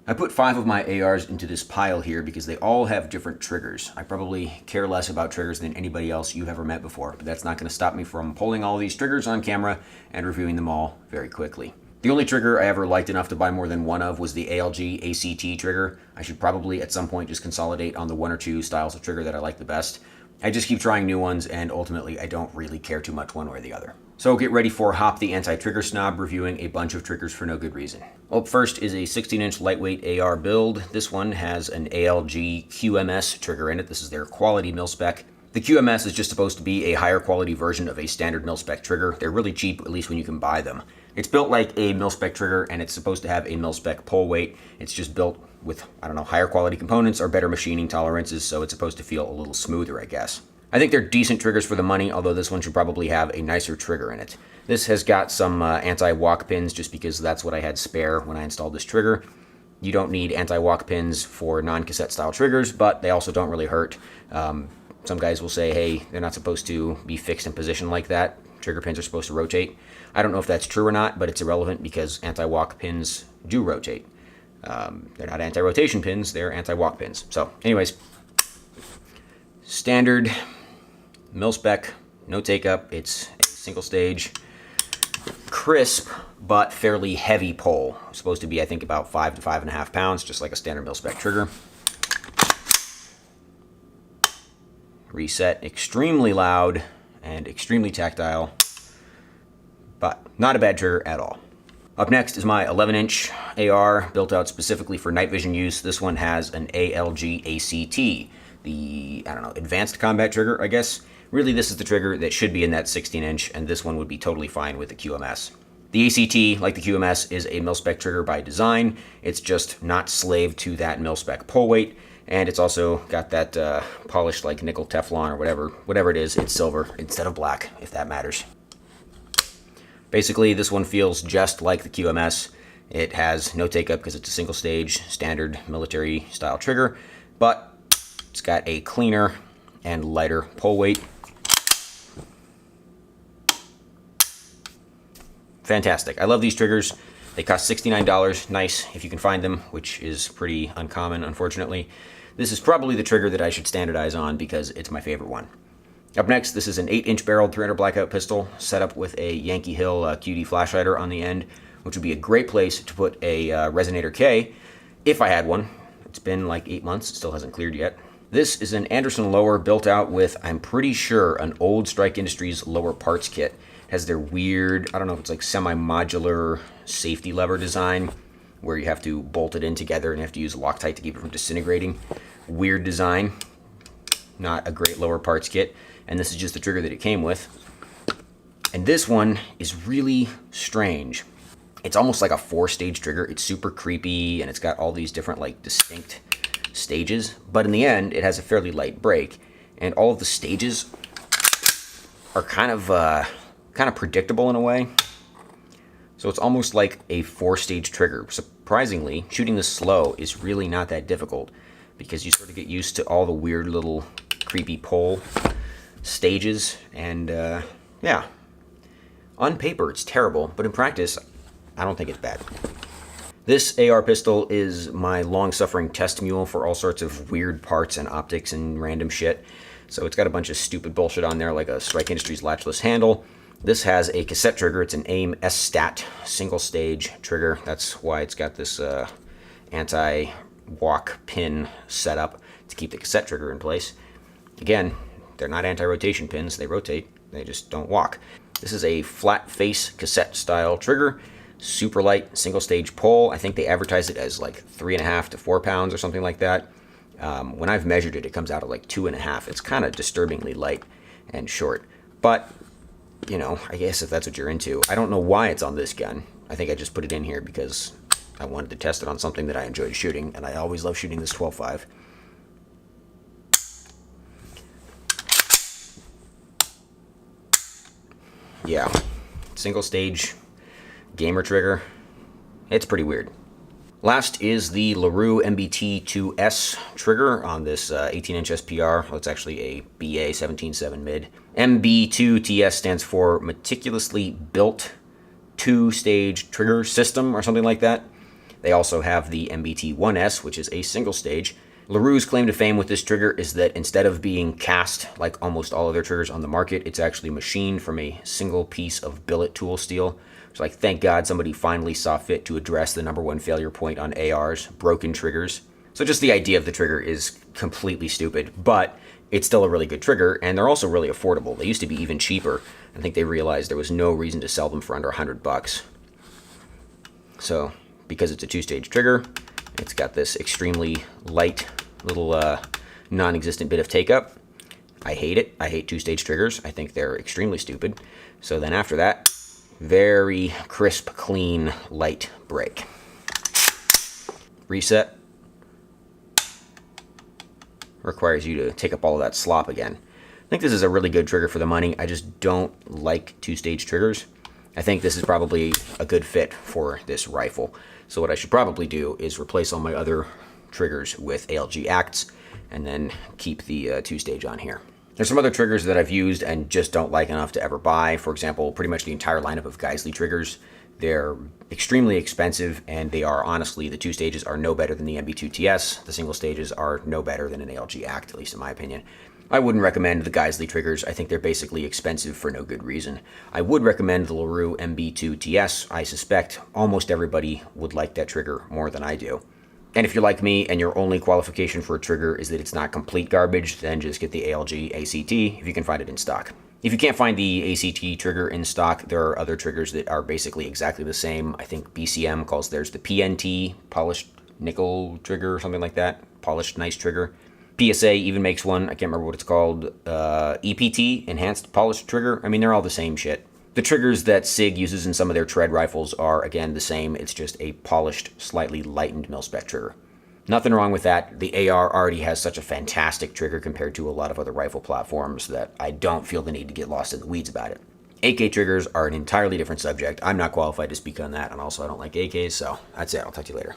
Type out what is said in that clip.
I put 5 of my ARs into this pile here because they all have different triggers. I probably care less about triggers than anybody else you've ever met before, but that's not going to stop me from pulling all these triggers on camera and reviewing them all very quickly. The only trigger I ever liked enough to buy more than one of was the ALG ACT trigger. I should probably at some point just consolidate on the 1 or 2 styles of trigger that I like the best. I just keep trying new ones, and ultimately I don't really care too much one way or the other. So get ready for Hop the Anti-Trigger Snob reviewing a bunch of triggers for no good reason. Up first is a 16-inch lightweight AR build. This one has an ALG QMS trigger in it. This is their quality mil-spec. The QMS is just supposed to be a higher quality version of a standard mil-spec trigger. They're really cheap, at least when you can buy them. It's built like a mil-spec trigger, and it's supposed to have a mil-spec pull weight. It's just built with, I don't know, higher quality components or better machining tolerances, so it's supposed to feel a little smoother, I guess. I think they're decent triggers for the money, although this one should probably have a nicer trigger in it. This has got some anti-walk pins just because that's what I had spare when I installed this trigger. You don't need anti-walk pins for non-cassette style triggers, but they also don't really hurt. Some guys will say, hey, they're not supposed to be fixed in position like that. Trigger pins are supposed to rotate. I don't know if that's true or not, but it's irrelevant because anti-walk pins do rotate. They're not anti-rotation pins, they're anti-walk pins. So anyways, standard mil-spec, no take-up. It's a single stage, crisp, but fairly heavy pull. It's supposed to be, I think, about 5 to 5.5 pounds, just like a standard mil-spec trigger. Reset, extremely loud and extremely tactile, but not a bad trigger at all. Up next is my 11-inch AR, built out specifically for night vision use. This one has an ALG ACT, the, I don't know, advanced combat trigger, I guess. Really, this is the trigger that should be in that 16-inch, and this one would be totally fine with the QMS. The ACT, like the QMS, is a mil-spec trigger by design. It's just not slaved to that mil-spec pull weight, and it's also got that polished like nickel Teflon or whatever it is. It's silver instead of black, if that matters. Basically, this one feels just like the QMS. It has no take-up because it's a single-stage, standard military-style trigger, but it's got a cleaner and lighter pull weight. Fantastic. I love these triggers. They cost $69. Nice if you can find them, which is pretty uncommon, unfortunately. This is probably the trigger that I should standardize on because it's my favorite one. Up next, this is an 8-inch barreled 300 Blackout pistol set up with a Yankee Hill QD flashlighter on the end, which would be a great place to put a Resonator K if I had one. It's been like 8 months. It still hasn't cleared yet. This is an Anderson lower built out with, I'm pretty sure, an old Strike Industries lower parts kit. It has their weird, I don't know if it's like semi-modular safety lever design where you have to bolt it in together and you have to use Loctite to keep it from disintegrating. Weird design. Not a great lower parts kit. And this is just the trigger that it came with. And this one is really strange. It's almost like a 4-stage trigger. It's super creepy and it's got all these different like distinct stages, but in the end it has a fairly light break, and all of the stages are kind of predictable in a way. So it's almost like a 4-stage trigger. Surprisingly, shooting this slow is really not that difficult because you sort of get used to all the weird little creepy pull stages, and yeah, on paper it's terrible, but in practice I don't think it's bad. This AR pistol is my long-suffering test mule for all sorts of weird parts and optics and random shit. So it's got a bunch of stupid bullshit on there, like a Strike Industries latchless handle. This has a cassette trigger. It's an AIM SSTAT single-stage trigger. That's why it's got this anti-walk pin set up to keep the cassette trigger in place. Again, they're not anti-rotation pins. They rotate. They just don't walk. This is a flat-face cassette-style trigger. Super light, single stage pull. I think they advertise it as like 3.5 to 4 pounds or something like that. When I've measured it, it comes out at like 2.5. It's kind of disturbingly light and short. But, you know, I guess if that's what you're into. I don't know why it's on this gun. I think I just put it in here because I wanted to test it on something that I enjoyed shooting, and I always love shooting this 12.5. Yeah, single stage gamer trigger. It's pretty weird. Last is the LaRue MBT-2S trigger on this 18-inch SPR. Well, it's actually a BA 17.7 mid. MB2TS stands for Meticulously Built Two-Stage Trigger System or something like that. They also have the MBT-1S, which is a single stage. LaRue's claim to fame with this trigger is that instead of being cast like almost all other triggers on the market, it's actually machined from a single piece of billet tool steel. It's like, thank God somebody finally saw fit to address the #1 failure point on ARs, broken triggers. So just the idea of the trigger is completely stupid, but it's still a really good trigger, and they're also really affordable. They used to be even cheaper. I think they realized there was no reason to sell them for under $100. So because it's a 2-stage trigger, it's got this extremely light little non-existent bit of take-up. I hate it. I hate 2-stage triggers. I think they're extremely stupid. So then after that, very crisp, clean, light break. Reset. Requires you to take up all of that slop again. I think this is a really good trigger for the money. I just don't like 2-stage triggers. I think this is probably a good fit for this rifle. So what I should probably do is replace all my other triggers with ALG ACTs and then keep the 2-stage on here. There's some other triggers that I've used and just don't like enough to ever buy. For example, pretty much the entire lineup of Geissele triggers. They're extremely expensive, and they are honestly, the 2 stages are no better than the MB2TS. The single stages are no better than an ALG ACT, at least in my opinion. I wouldn't recommend the Geissele triggers. I think they're basically expensive for no good reason. I would recommend the LaRue MBT-2S. I suspect almost everybody would like that trigger more than I do. And if you're like me and your only qualification for a trigger is that it's not complete garbage, then just get the ALG ACT if you can find it in stock. If you can't find the ACT trigger in stock, there are other triggers that are basically exactly the same. I think BCM calls theirs the PNT, polished nickel trigger or something like that. Polished nice trigger. PSA even makes one, I can't remember what it's called, EPT, enhanced polished trigger. I mean, they're all the same shit. The triggers that SIG uses in some of their tread rifles are, again, the same. It's just a polished, slightly lightened mil-spec trigger. Nothing wrong with that. The AR already has such a fantastic trigger compared to a lot of other rifle platforms that I don't feel the need to get lost in the weeds about it. AK triggers are an entirely different subject. I'm not qualified to speak on that, and also I don't like AKs, so that's it. I'll talk to you later.